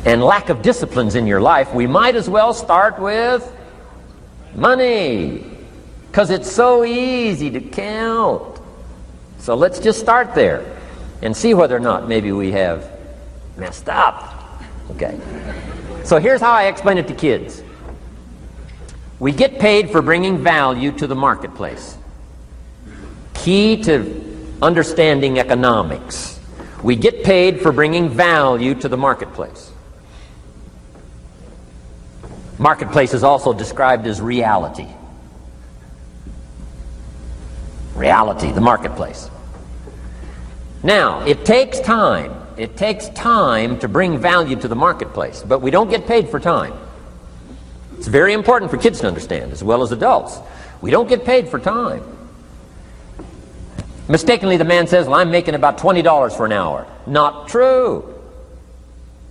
and lack of disciplines in your life, we might as well start with money, because it's so easy to count. So let's just start there and see whether or not maybe we have messed up. Okay. So here's how I explain it to kids. We get paid for bringing value to the marketplace. Key to understanding economics. We get paid for bringing value to the marketplace. Marketplace is also described as reality. Reality, the marketplace. Now, it takes time. It takes time to bring value to the marketplace, but we don't get paid for time. It's very important for kids to understand, as well as adults. We don't get paid for time. Mistakenly, the man says, well, I'm making about $20 for an hour. Not true.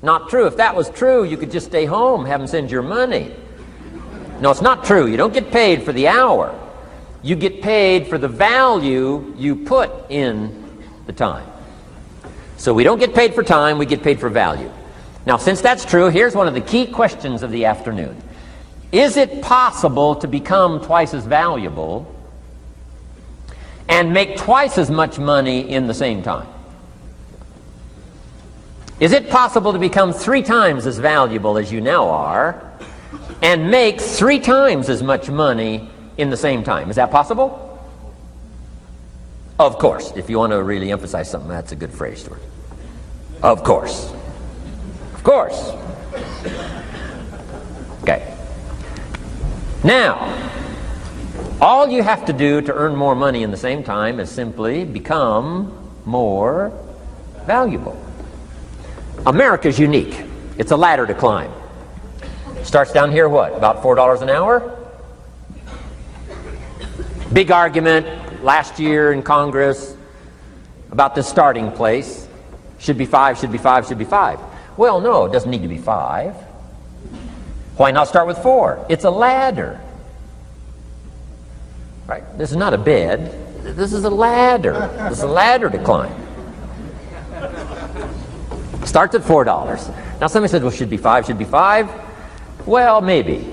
Not true. If that was true, you could just stay home, have them send your money. No, it's not true. You don't get paid for the hour. You get paid for the value you put in the time. So we don't get paid for time, we get paid for value. Now, since that's true, here's one of the key questions of the afternoon. Is it possible to become twice as valuable and make twice as much money in the same time? Is it possible to become 3 times as valuable as you now are and make 3 times as much money in the same time? Is that possible? Of course. If you want to really emphasize something, that's a good phrase, Stuart. Of course. Of course. Okay. Now, all you have to do to earn more money in the same time is simply become more valuable. America's unique. It's a ladder to climb. Starts down here, what? About $4 an hour? Big argument last year in Congress about the starting place. Should be 5, should be 5, should be 5. Well, no, it doesn't need to be 5. Why not start with 4? It's a ladder. Right? This is not a bed. This is a ladder. This is a ladder to climb. Starts at $4. Now somebody said, well, should be 5, should be 5. Well, maybe.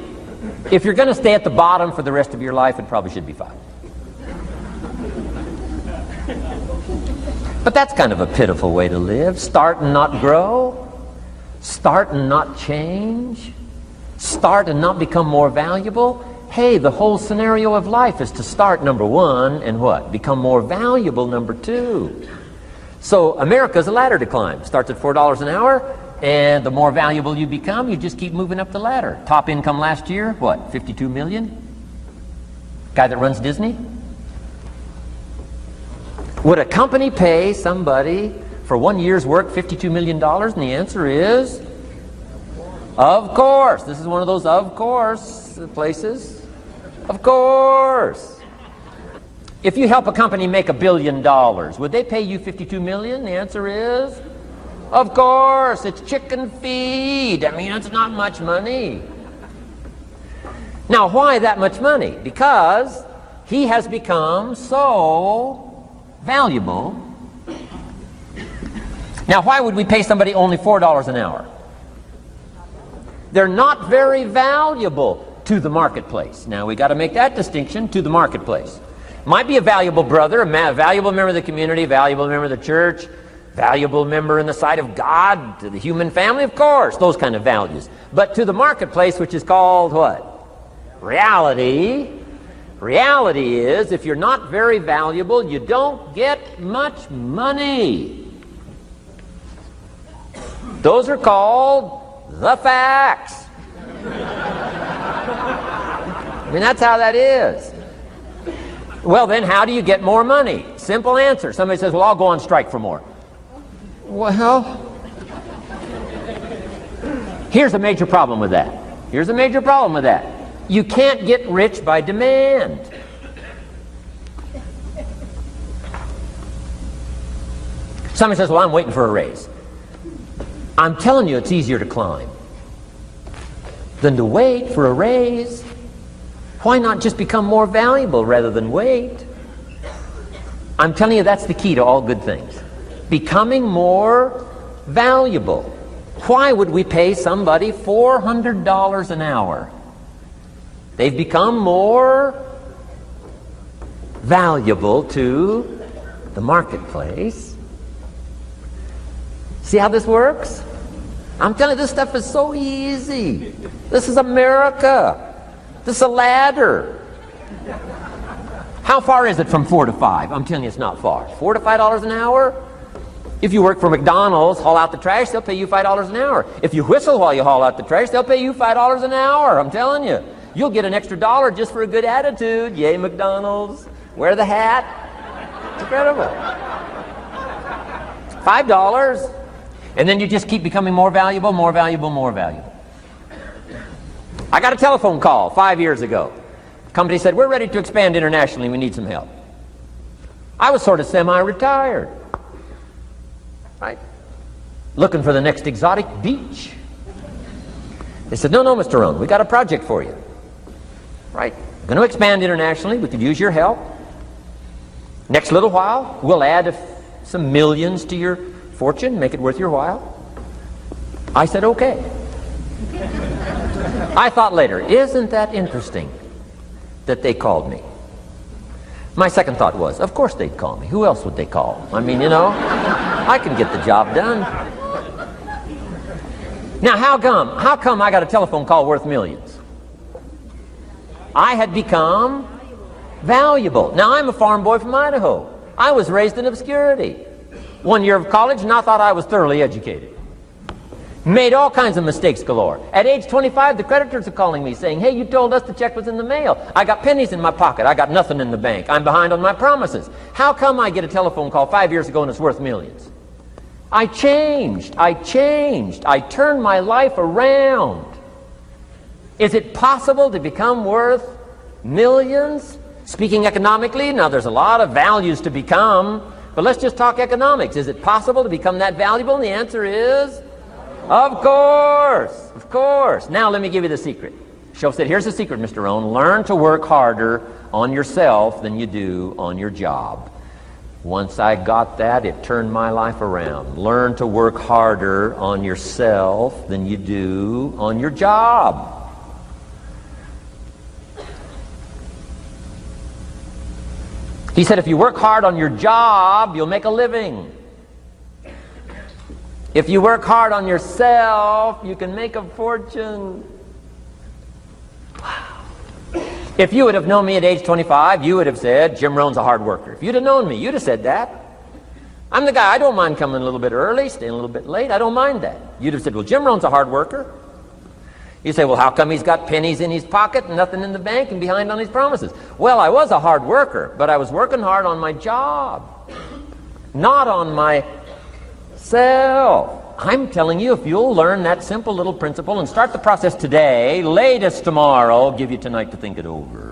If you're going to stay at the bottom for the rest of your life, it probably should be 5. But that's kind of a pitiful way to live. Start and not grow. Start and not change. Start and not become more valuable. Hey, the whole scenario of life is to start, number 1, and what? Become more valuable, number 2. So America's a ladder to climb. Starts at $4 an hour, and the more valuable you become, you just keep moving up the ladder. Top income last year, what? 52 million? Guy that runs Disney? Would a company pay somebody for 1 year's work $52 million? And the answer is, of course. This is one of those of course places. Of course. If you help a company make $1 billion, would they pay you $52 million? The answer is, of course. It's chicken feed. I mean, it's not much money. Now, why that much money? Because he has become so valuable. Now, why would we pay somebody only $4 an hour? They're not very valuable to the marketplace. Now, we got to make that distinction, to the marketplace. Might be a valuable brother, a valuable member of the community, a valuable member of the church, valuable member in the sight of God, to the human family, of course, those kind of values. But to the marketplace, which is called what? Reality. Reality is, if you're not very valuable, you don't get much money. Those are called the facts. I mean, that's how that is. Well, then, how do you get more money? Simple answer. Somebody says, well, I'll go on strike for more. Well, here's a major problem with that. Here's a major problem with that. You can't get rich by demand. Somebody says, well, I'm waiting for a raise. I'm telling you, it's easier to climb than to wait for a raise. Why not just become more valuable rather than wait? I'm telling you, that's the key to all good things. Becoming more valuable. Why would we pay somebody $400 an hour? They've become more valuable to the marketplace. See how this works? I'm telling you, this stuff is so easy. This is America. This is a ladder. How far is it from 4 to 5? I'm telling you, it's not far. $4 to $5 an hour? If you work for McDonald's, haul out the trash, they'll pay you $5 an hour. If you whistle while you haul out the trash, they'll pay you $5 an hour. I'm telling you. You'll get an extra $1 just for a good attitude. Yay, McDonald's. Wear the hat. It's incredible. $5. And then you just keep becoming more valuable, more valuable, more valuable. I got a telephone call 5 years ago. The company said, we're ready to expand internationally. We need some help. I was sort of semi-retired. Right? Looking for the next exotic beach. They said, no, Mr. Rohn, we got a project for you. Right? Going to expand internationally. We could use your help. Next little while, we'll add some millions to your fortune, make it worth your while. I said, okay. I thought later, isn't that interesting that they called me? My second thought was, of course they'd call me. Who else would they call? I mean, you know, I can get the job done. Now, how come I got a telephone call worth millions? I had become valuable. Now, I'm a farm boy from Idaho. I was raised in obscurity. 1 year of college, and I thought I was thoroughly educated. Made all kinds of mistakes galore. At age 25, the creditors are calling me saying, hey, you told us the check was in the mail. I got pennies in my pocket. I got nothing in the bank. I'm behind on my promises. How come I get a telephone call 5 years ago and it's worth millions? I changed. I turned my life around. Is it possible to become worth millions? Speaking economically, now there's a lot of values to become, but let's just talk economics. Is it possible to become that valuable? And the answer is, of course, of course. Now let me give you the secret. Shoaff said, here's the secret, Mr. Rohn. Learn to work harder on yourself than you do on your job. Once I got that, it turned my life around. Learn to work harder on yourself than you do on your job. He said, if you work hard on your job, you'll make a living. If you work hard on yourself, you can make a fortune. Wow. If you would have known me at age 25, you would have said, Jim Rohn's a hard worker. If you'd have known me, you'd have said that. I'm the guy, I don't mind coming a little bit early, staying a little bit late. I don't mind that. You'd have said, well, Jim Rohn's a hard worker. You say, well, how come he's got pennies in his pocket and nothing in the bank and behind on his promises? Well, I was a hard worker, but I was working hard on my job, not on myself. I'm telling you, if you'll learn that simple little principle and start the process today, latest tomorrow, I'll give you tonight to think it over.